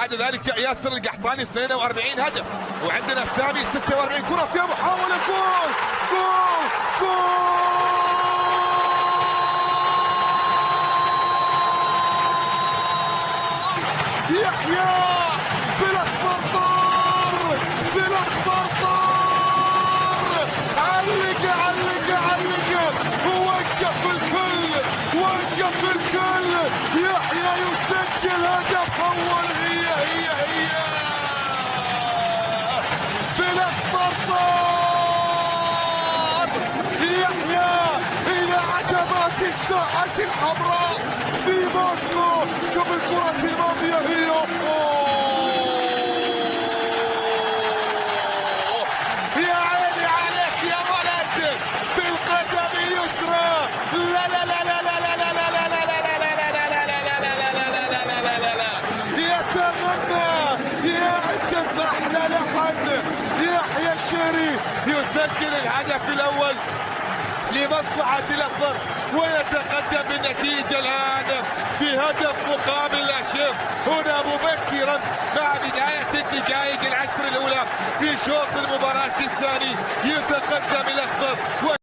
بعد ذلك ياسر القحطاني 42 هدف، وعندنا سامي 46 كرة فيها محاولة جول جول جول. يحيى بالاخضر طار، بالاخضر طار، علق علق علق، ووقف الكل، وقف الكل. يحيى يسجل هدف اول، هي بالاخضر طار. يحيى الى عتبات الساحة الحمراء في موسكو. شوف الكرة الماضية هي يا عيني عليك يا ولد، بالقدم اليسرى. لا لا لا لا لا لا لا لا لا لا لا لا لا، يتغنى يعزف احلى لحن. يحيى الشهري يسجل الهدف الاول لمصلحة الأخضر، ويتقدم بالنتيجة الآن بهدف مقابل لا شيء. هنا مبكرا مع بداية الدقائق العشر الأولى في شوط المباراة الثاني يتقدم الأخضر.